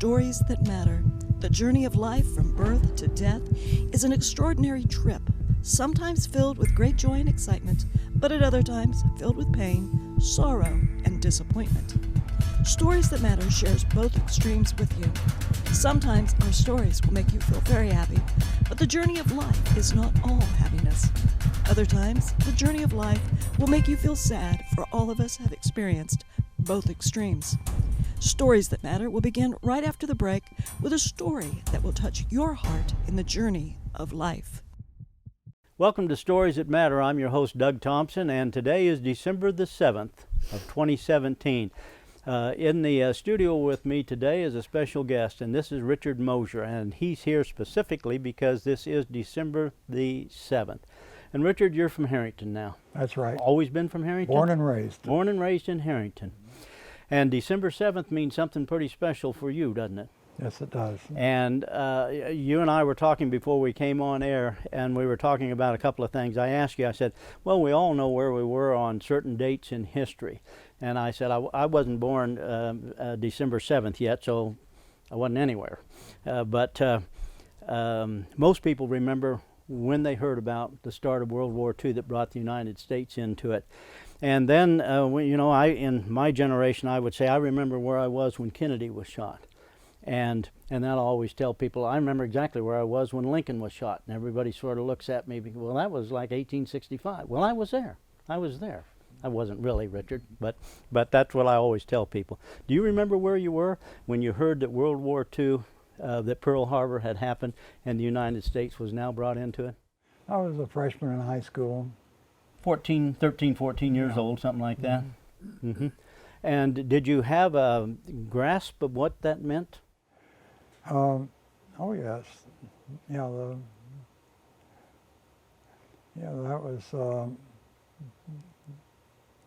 Stories that matter. The journey of life from birth to death is an extraordinary trip, sometimes filled with great joy and excitement, but at other times filled with pain, sorrow, and disappointment. Stories That Matter shares both extremes with you. Sometimes our stories will make you feel very happy, but the journey of life is not all happiness. Other times, the journey of life will make you feel sad, for all of us have experienced both extremes. Stories That Matter will begin right after the break with a story that will touch your heart in the journey of life. Welcome to Stories That Matter. I'm your host, Doug Thompson, and today is December the 7th of 2017. In the studio with me today is a special guest, and this is Richard Mosier, and he's here specifically because this is December the 7th. And Richard, you're from Harrington now. That's right. Always been from Harrington? Born and raised. Born and raised in Harrington. And December 7th means something pretty special for you, doesn't it? Yes, it does. And you and I were talking before we came on air, and we were talking about a couple of things. I asked you, I said, well, we all know where we were on certain dates in history. And I said, I wasn't born December 7th yet, so I wasn't anywhere. But most people remember when they heard about the start of World War II that brought the United States into it. And then, in my generation, I would say I remember where I was when Kennedy was shot. And I'll always tell people, I remember exactly where I was when Lincoln was shot. And everybody sort of looks at me, well, that was like 1865. Well, I was there. I wasn't really, Richard, but that's what I always tell people. Do you remember where you were when you heard that World War II, that Pearl Harbor had happened and the United States was now brought into it? I was a freshman in high school. 13, 14 years old, something like that. Mm-hmm. And did you have a grasp of what that meant? Oh yes, that was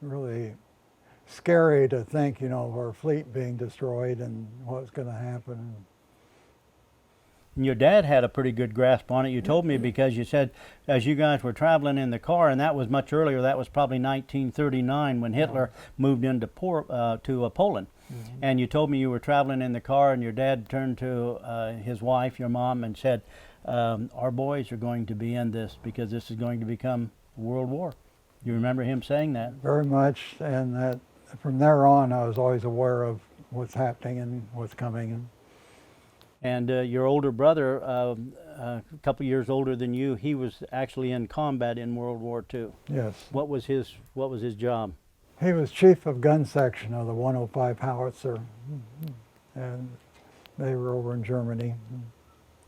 really scary to think, of our fleet being destroyed and what's going to happen. And your dad had a pretty good grasp on it. You told me because you said as you guys were traveling in the car, and that was much earlier, that was probably 1939 when Hitler moved into Poland. Mm-hmm. And you told me you were traveling in the car and your dad turned to his wife, your mom, and said, our boys are going to be in this because this is going to become a world war. You remember him saying that? Very much, and that from there on I was always aware of what's happening and what's coming. And your older brother, a couple years older than you, he was actually in combat in World War II. Yes. What was his job? He was chief of gun section of the 105 howitzer, and they were over in Germany.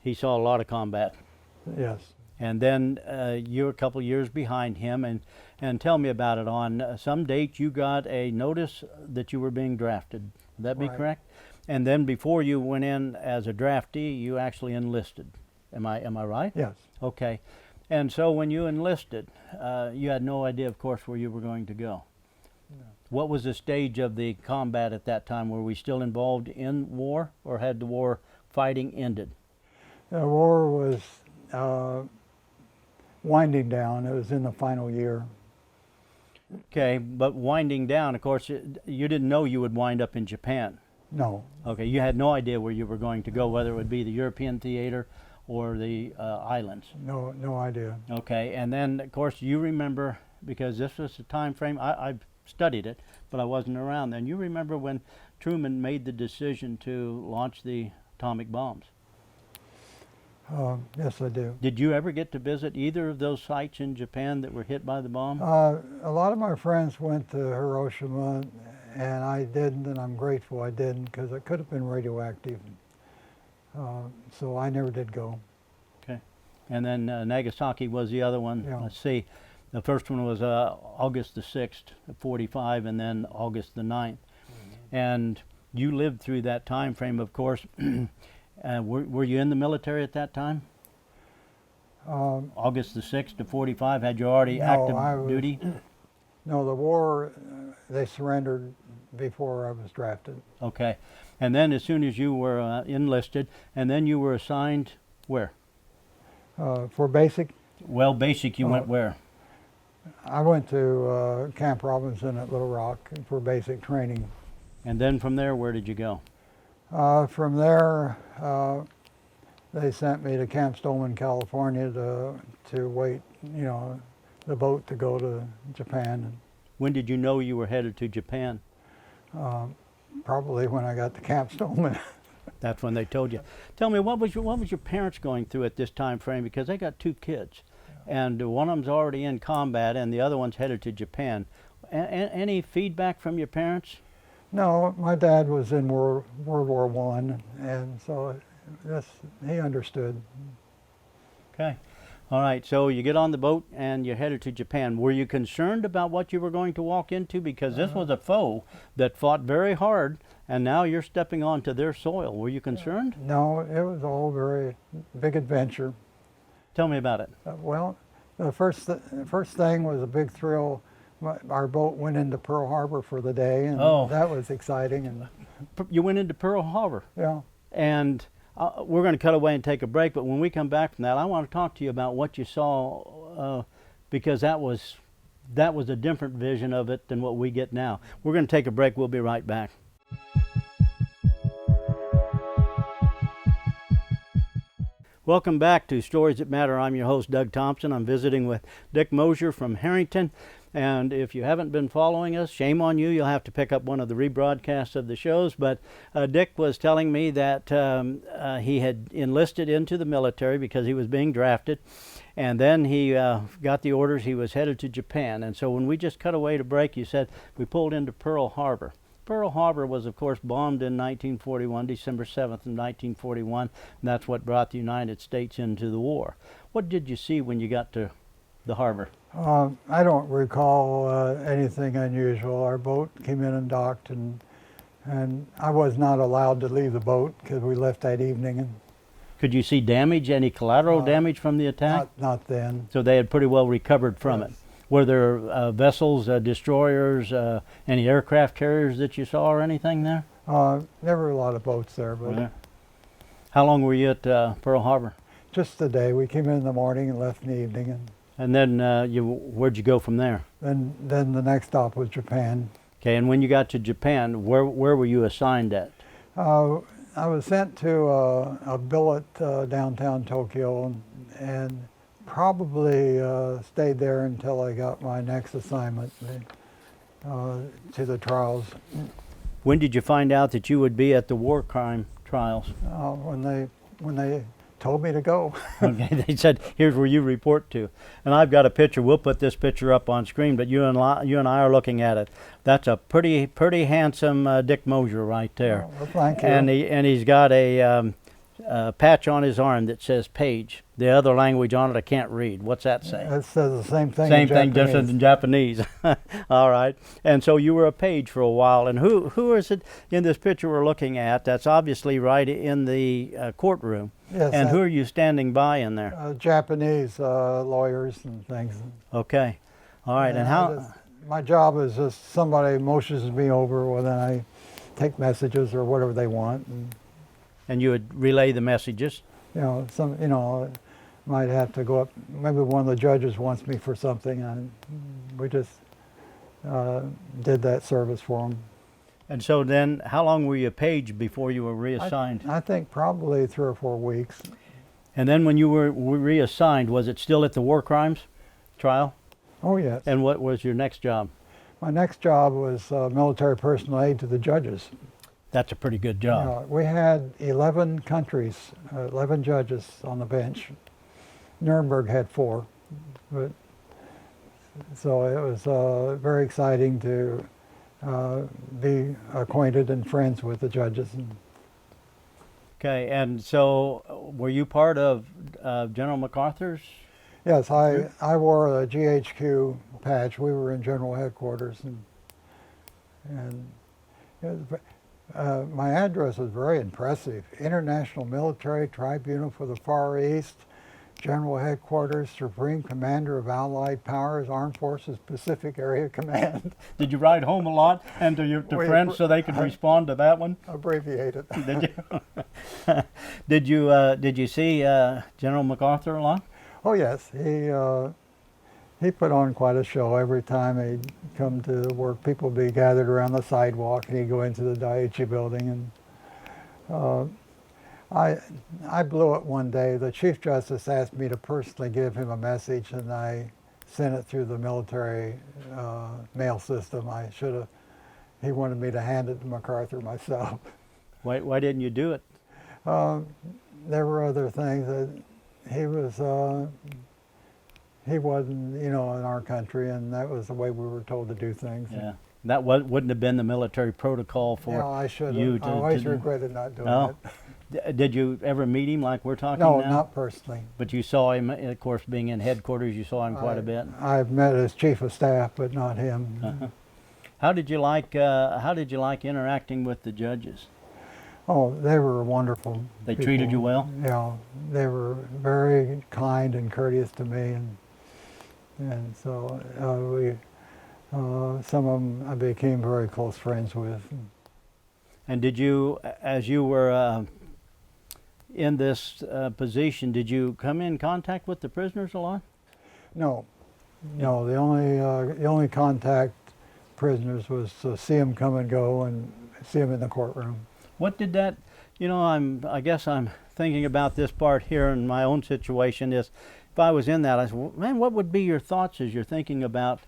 He saw a lot of combat. Yes. And then you were a couple years behind him, and tell me about it. On some date you got a notice that you were being drafted. Would that be correct? And then before you went in as a draftee, you actually enlisted. Am I right? Yes. Okay. And so when you enlisted, you had no idea, of course, where you were going to go. No. What was the stage of the combat at that time? Were we still involved in war, or had the war fighting ended? The war was winding down. It was in the final year. Okay, but winding down, of course, you didn't know you would wind up in Japan. No. Okay, you had no idea where you were going to go, whether it would be the European theater or the islands. No idea. Okay, and then of course you remember, because this was a time frame, I've studied it, but I wasn't around then. You remember when Truman made the decision to launch the atomic bombs? Yes, I do. Did you ever get to visit either of those sites in Japan that were hit by the bomb? A lot of my friends went to Hiroshima, and I didn't, and I'm grateful I didn't, because it could have been radioactive. So I never did go. Okay. And then Nagasaki was the other one. Yeah. Let's see. The first one was August the 6th, 45, and then August the 9th. Mm-hmm. And you lived through that time frame, of course. Were you in the military at that time? August the 6th to 45, had you already active duty? No, the war, they surrendered before I was drafted. Okay. And then as soon as you were enlisted, and then you were assigned where? For basic? Well, basic, you went where? I went to Camp Robinson at Little Rock for basic training. And then from there, where did you go? From there, they sent me to Camp Stoneman, California to wait, the boat to go to Japan. When did you know you were headed to Japan? Probably when I got to Camp Stoneman. That's when they told you. Tell me, what was your parents going through at this time frame? Because they got 2 kids, and one of them's already in combat, and the other one's headed to Japan. Any feedback from your parents? No, my dad was in World War I, and so he understood. Okay. All right, so you get on the boat and you're headed to Japan. Were you concerned about what you were going to walk into? Because this was a foe that fought very hard, and now you're stepping onto their soil. Were you concerned? No, it was all very big adventure. Tell me about it. Well, the first thing was a big thrill. Our boat went into Pearl Harbor for the day, and that was exciting. And you went into Pearl Harbor. Yeah. And we're going to cut away and take a break, but when we come back from that, I want to talk to you about what you saw, because that was a different vision of it than what we get now. We're going to take a break. We'll be right back. Welcome back to Stories That Matter. I'm your host, Doug Thompson. I'm visiting with Dick Mosier from Harrington. And if you haven't been following us, shame on you. You'll have to pick up one of the rebroadcasts of the shows. But Dick was telling me that he had enlisted into the military because he was being drafted. And then he got the orders. He was headed to Japan. And so when we just cut away to break, you said we pulled into Pearl Harbor. Pearl Harbor was, of course, bombed in 1941, December 7th of 1941. And that's what brought the United States into the war. What did you see when you got to the harbor? I don't recall anything unusual. Our boat came in and docked, and I was not allowed to leave the boat because we left that evening. And could you see damage, any collateral damage from the attack? Not then. So they had pretty well recovered from it. Were there vessels, destroyers, any aircraft carriers that you saw or anything there? There were a lot of boats there. But yeah. How long were you at Pearl Harbor? Just a day. We came in the morning and left in the evening. And then where'd you go from there? Then the next stop was Japan. Okay, and when you got to Japan, where were you assigned at? I was sent to a billet downtown Tokyo, and probably stayed there until I got my next assignment to the trials. When did you find out that you would be at the war crime trials? When they told me to go. Okay, they said, here's where you report to. And I've got a picture. We'll put this picture up on screen, but you and I are looking at it. That's a pretty handsome Dick Mosier right there. Well, thank you. And he's got a patch on his arm that says page. The other language on it I can't read. What's that say? It says the same thing. Same thing, different in Japanese. All right. And so you were a page for a while. And who is it in this picture we're looking at? That's obviously right in the courtroom. Yes. And who are you standing by in there? Japanese lawyers and things. Okay. All right. And how? My job is just somebody motions me over, well, then I take messages or whatever they want. And you would relay the messages? Might have to go up. Maybe one of the judges wants me for something, and we just did that service for them. And so then, how long were you a page before you were reassigned? I think probably 3 or 4 weeks. And then when you were reassigned, was it still at the war crimes trial? Oh, yes. And what was your next job? My next job was military personal aid to the judges. That's a pretty good job. We had 11 countries, 11 judges on the bench. Nuremberg had 4. So it was very exciting to be acquainted and friends with the judges. Okay, and so were you part of General MacArthur's? Yes, I wore a GHQ patch. We were in General Headquarters, and my address was very impressive. International Military Tribunal for the Far East, General Headquarters, Supreme Commander of Allied Powers, Armed Forces Pacific Area Command. Did you ride home a lot and to friends so they could respond to that one? Abbreviated. Did you? Did you see General MacArthur a lot? Oh yes, he put on quite a show. Every time he'd come to work, people would be gathered around the sidewalk, and he'd go into the Daiichi building, Uh, I blew it one day. The Chief Justice asked me to personally give him a message, and I sent it through the military mail system. I should have. He wanted me to hand it to MacArthur myself. Why didn't you do it? There were other things that he wasn't, in our country, and that was the way we were told to do things. Yeah, that wouldn't have been the military protocol for I should you have. to. I always regretted not doing No. it. Did you ever meet him like we're talking No, now? not personally. But you saw him, of course, being in headquarters. You saw him quite a bit. I've met his chief of staff, but not him. Uh-huh. How did you like interacting with the judges? Oh, they were wonderful. They people. treated you well? Yeah, they were very kind and courteous to me, and so some of them I became very close friends with. And did you, as you were in this position, did you come in contact with the prisoners a lot? No, no. The only contact prisoners was to see them come and go and see them in the courtroom. What did that, I guess I'm thinking about this part here in my own situation is, if I was in that, I said, well, man, what would be your thoughts as you're thinking about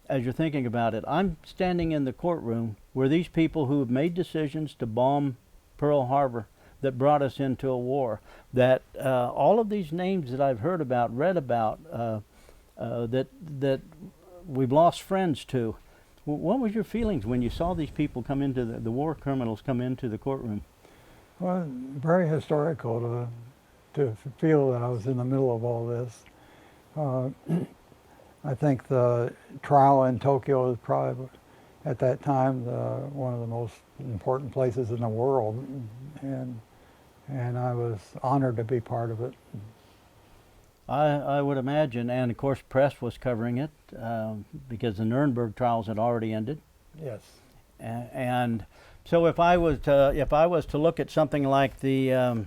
it? I'm standing in the courtroom where these people who have made decisions to bomb Pearl Harbor that brought us into a war, that all of these names that I've heard about, read about, that we've lost friends to. What was your feelings when you saw these people come into the war criminals come into the courtroom? Well, very historical to feel that I was in the middle of all this. I think the trial in Tokyo was probably, at that time, one of the most important places in the world, and I was honored to be part of it. I would imagine, and of course press was covering it because the Nuremberg trials had already ended. Yes. And so if I was to look at something like the,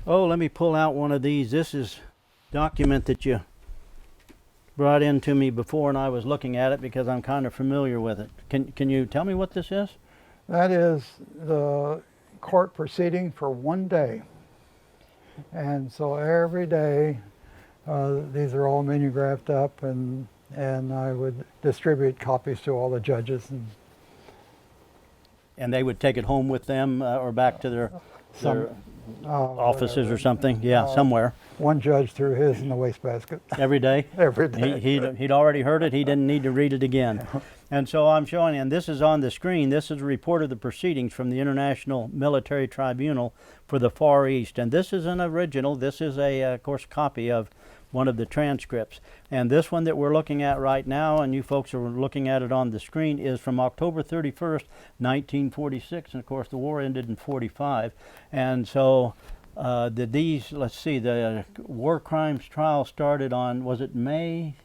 let me pull out one of these. This is a document that you brought in to me before, and I was looking at it because I'm kind of familiar with it. Can you tell me what this is? That is the court proceeding for one day, and so every day. These are all mimeographed up, and I would distribute copies to all the judges. And they would take it home with them or back to their offices whatever. Or something? Yeah, somewhere. One judge threw his in the wastebasket. Every day? Every day. He'd already heard it. He didn't need to read it again. And so I'm showing, and this is on the screen, this is a report of the proceedings from the International Military Tribunal for the Far East. And this is an original. This is of course, copy of one of the transcripts. And this one that we're looking at right now, and you folks are looking at it on the screen, is from October 31st, 1946. And of course, the war ended in 45. And so let's see, the war crimes trial started on, was it May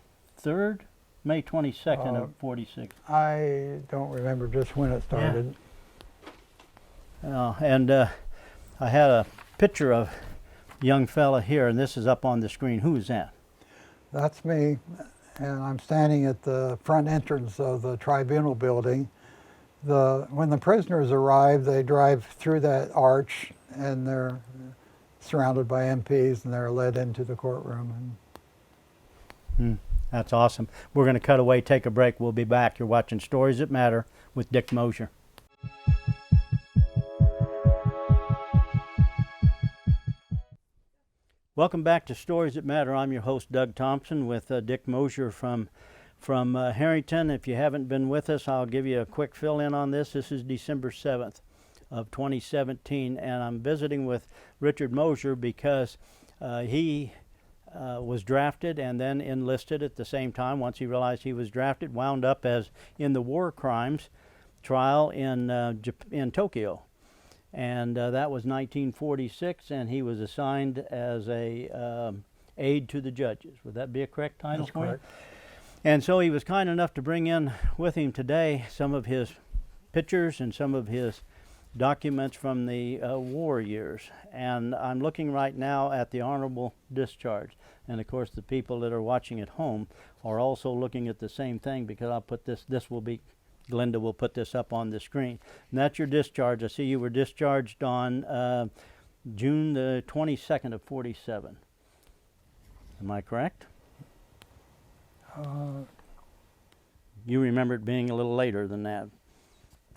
3rd? May 22nd of 46. I don't remember just when it started. Yeah. I had a picture of young fella here, and this is up on the screen. Who is that? That's me, and I'm standing at the front entrance of the tribunal building. When the prisoners arrive, they drive through that arch, and they're surrounded by MPs, and they're led into the courtroom. That's awesome. We're going to cut away, take a break. We'll be back. You're watching Stories That Matter with Dick Mosier. Welcome back to Stories That Matter. I'm your host, Doug Thompson, with Dick Mosier from Harrington. If you haven't been with us, I'll give you a quick fill-in on this. This is December 7th of 2017, and I'm visiting with Richard Mosier because he was drafted and then enlisted at the same time. Once he realized he was drafted, wound up as in the war crimes trial in Tokyo. And that was 1946, and he was assigned as a aide to the judges. Would that be a correct title? That's correct. And so he was kind enough to bring in with him today some of his pictures and some of his documents from the war years. And I'm looking right now at the honorable discharge. And of course, the people that are watching at home are also looking at the same thing, because I'll put this will be Glenda will put this up on the screen. And that's your discharge. I see you were discharged on June the 22nd of 47. Am I correct? You remember it being a little later than that.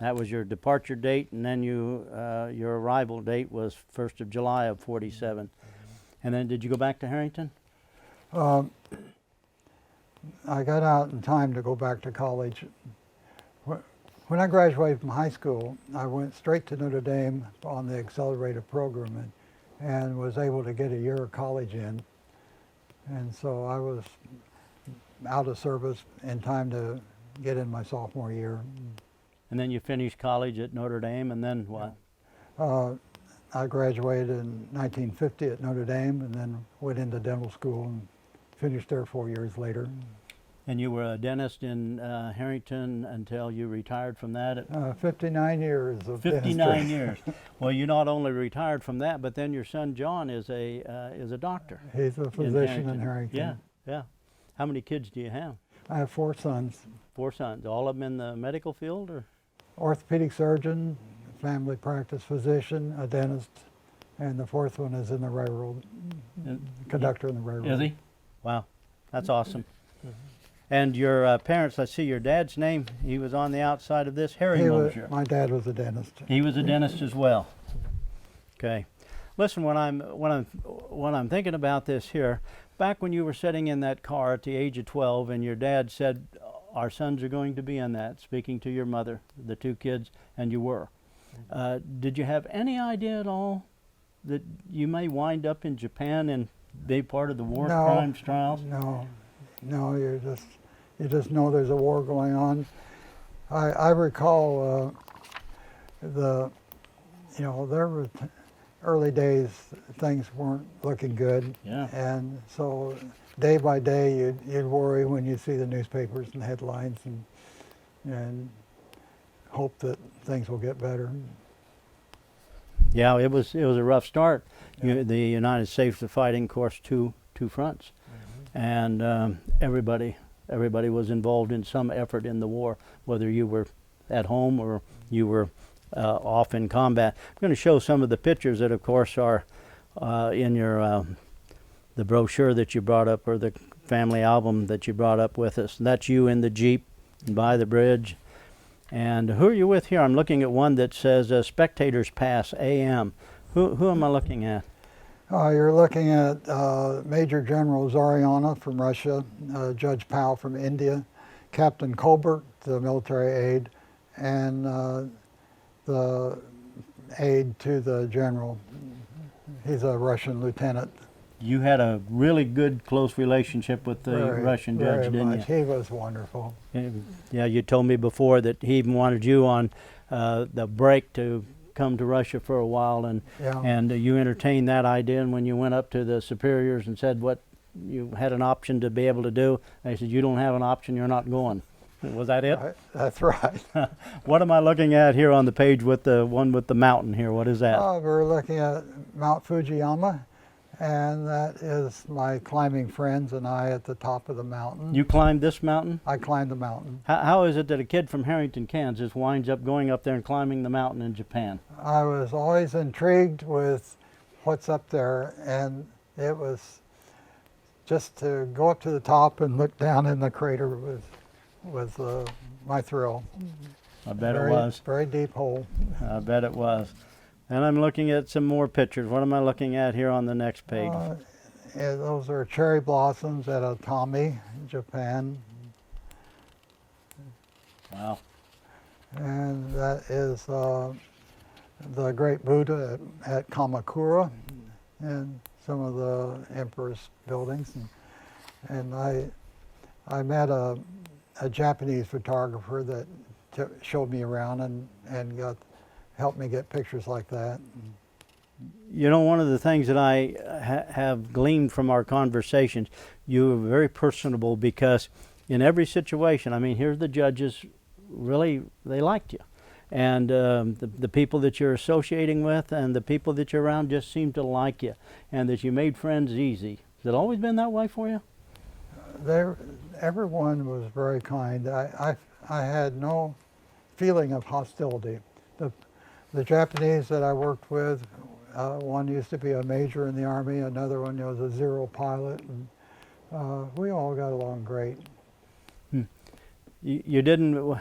That was your departure date, and then your arrival date was 1st of July of 47. And then did you go back to Harrington? I got out in time to go back to college. When I graduated from high school, I went straight to Notre Dame on the accelerated program and was able to get a year of college in. And so I was out of service in time to get in my sophomore year. And then you finished college at Notre Dame, and then what? I graduated in 1950 at Notre Dame and then went into dental school and finished there 4 years later. And you were a dentist in Harrington until you retired from that? At 59 years of 59 dentistry. years. Well, you not only retired from that, but then your son John is a doctor. He's a physician in Harrington. Yeah, yeah. How many kids do you have? I have 4 sons. 4 sons. All of them in the medical field, or? Orthopedic surgeon, family practice physician, a dentist, and the 4th one is in the railroad, conductor in the railroad. Is he? Wow, that's awesome. And your parents, I see your dad's name, he was on the outside of this, Harry Mosier. My dad was a dentist. He was a dentist as well. Okay. Listen, when I'm thinking about this here, back when you were sitting in that car at the age of 12 and your dad said, our sons are going to be in that, speaking to your mother, the 2 kids, and you were. Did you have any idea at all that you may wind up in Japan and be part of the war crimes trials? No, you just know there's a war going on. I recall there were early days things weren't looking good. Yeah. And so day by day you'd worry when you see the newspapers and headlines and hope that things will get better. Yeah, it was a rough start. Yeah. The United States was fighting, of course, two fronts, and everybody was involved in some effort in the war, whether you were at home or you were off in combat. I'm going to show some of the pictures that, of course, are in your the brochure that you brought up, or the family album that you brought up with us. And that's you in the Jeep by the bridge. And who are you with here? I'm looking at one that says Spectators Pass AM. Who am I looking at? You're looking at Major General Zoriana from Russia, Judge Powell from India, Captain Colbert, the military aide, and the aide to the general. He's a Russian lieutenant. You had a really good, close relationship with the Russian judge, didn't you? He was wonderful. Yeah, you told me before that he even wanted you on the break to come to Russia for a while, and you entertained that idea. And when you went up to the superiors and said what you had an option to be able to do, they said, "You don't have an option, you're not going." Was that it? That's right. What am I looking at here on the page with the one with the mountain here? What is that? We're looking at Mount Fujiyama, and that is my climbing friends and I at the top of the mountain. You climbed this mountain? I climbed the mountain. How is it that a kid from Harrington, Kansas winds up going up there and climbing the mountain in Japan? I was always intrigued with what's up there, and it was just to go up to the top and look down in the crater was my thrill. I bet it was. Very deep hole. I bet it was. And I'm looking at some more pictures. What am I looking at here on the next page? Those are cherry blossoms at Atami, Japan. Wow. And that is the Great Buddha at Kamakura and some of the emperor's buildings. And I met a Japanese photographer that showed me around and helped me get pictures like that. You know, one of the things that I have gleaned from our conversations, you were very personable, because in every situation, I mean, here's the judges, really, they liked you. And the people that you're associating with and the people that you're around just seem to like you, and that you made friends easy. Has it always been that way for you? Everyone was very kind. I had no feeling of hostility. The Japanese that I worked with, one used to be a major in the Army, another one was a Zero pilot, and we all got along great. You didn't,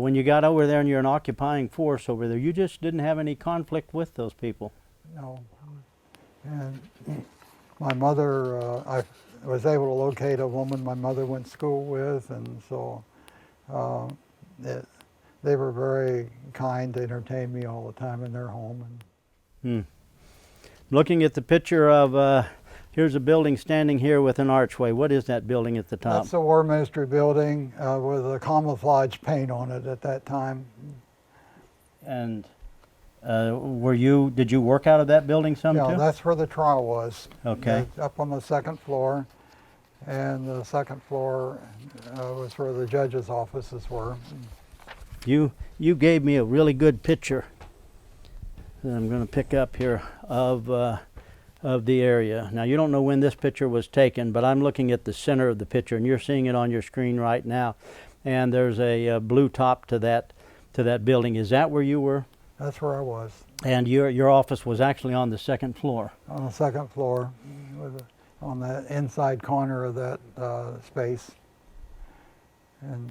when you got over there and you're an occupying force over there, you just didn't have any conflict with those people? No. And my mother, I was able to locate a woman my mother went to school with, and so they were very kind to entertain me all the time in their home. Looking at the picture of, here's a building standing here with an archway. What is that building at the top? That's the War Ministry building with a camouflage paint on it at that time. And did you work out of that building some Yeah, too? that's where the trial was. Okay. Up on the second floor, and the second floor was where the judge's offices were. You gave me a really good picture that I'm going to pick up here of the area. Now, you don't know when this picture was taken, but I'm looking at the center of the picture, and you're seeing it on your screen right now. And there's a blue top to that building. Is that where you were? That's where I was. And your office was actually on the second floor? On the second floor, on the inside corner of that space. And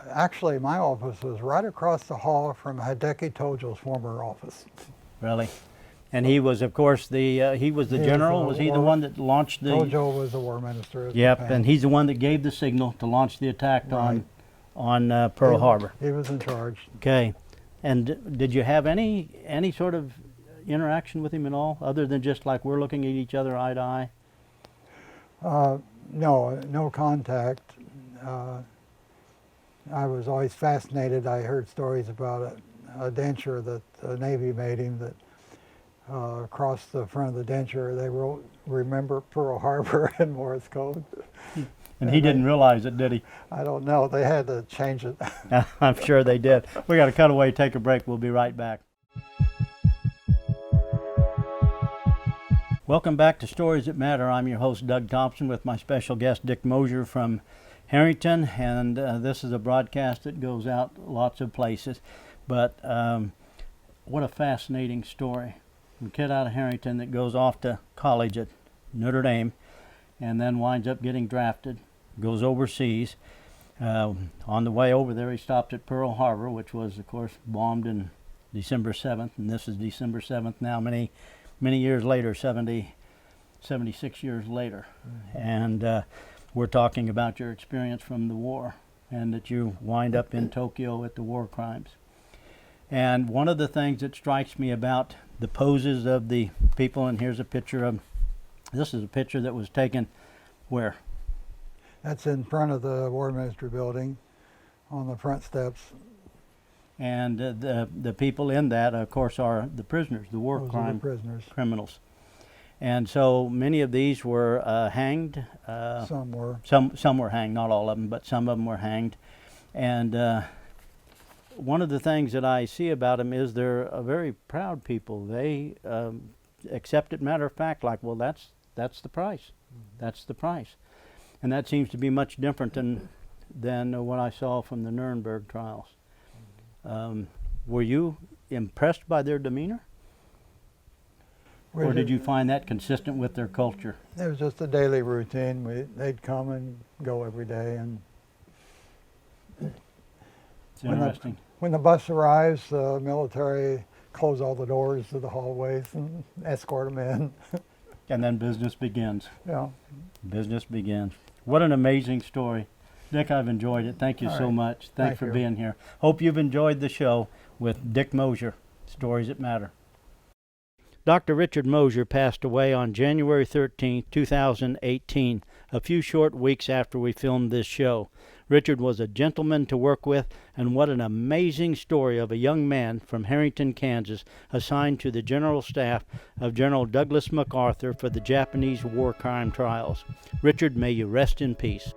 actually, my office was right across the hall from Hideki Tojo's former office. Really? And he was, of course, he was the general. Was he the one that launched the? Tojo was the war minister of Yep, Japan. and he's the one that gave the signal to launch the attack Right. on Pearl Harbor. He was in charge. Okay, and did you have any sort of interaction with him at all, other than just like we're looking at each other eye to eye? No contact. I was always fascinated. I heard stories about a denture that the Navy made him that across the front of the denture they wrote, "Remember Pearl Harbor" in Morse code. And he didn't realize it, did he? I don't know. They had to change it. I'm sure they did. We got to cut away, take a break. We'll be right back. Welcome back to Stories That Matter. I'm your host, Doug Thompson, with my special guest, Dick Mosier from Harrington, and this is a broadcast that goes out lots of places. But what a fascinating story. A kid out of Harrington that goes off to college at Notre Dame and then winds up getting drafted, goes overseas. On the way over there, he stopped at Pearl Harbor, which was, of course, bombed in December 7th, and this is December 7th now, many years later, 76 years later. And we're talking about your experience from the war, and that you wind up in Tokyo at the war crimes. And one of the things that strikes me about the poses of the people, and here's a picture of, this is a picture that was taken where? That's in front of the War Ministry building on the front steps. And the people in that, of course, are the prisoners, the war crime prisoners. criminals. And so many of these were hanged. Some were. Some were hanged, not all of them, but some of them were hanged. And one of the things that I see about them is they're a very proud people. They accept it matter of fact, like, well, that's the price. Mm-hmm. That's the price. And that seems to be much different than what I saw from the Nuremberg trials. Mm-hmm. Were you impressed by their demeanor? Or did you find that consistent with their culture? It was just a daily routine. They'd come and go every day. And it's interesting. When the bus arrives, the military close all the doors to the hallways and escort them in. And then business begins. Yeah. Business begins. What an amazing story. Dick, I've enjoyed it. Thank you All so right. much. Thanks for you. being here. Hope you've enjoyed the show with Dick Mosier, Stories That Matter. Dr. Richard Mosier passed away on January 13, 2018, a few short weeks after we filmed this show. Richard was a gentleman to work with, and what an amazing story of a young man from Harrington, Kansas, assigned to the general staff of General Douglas MacArthur for the Japanese war crime trials. Richard, may you rest in peace.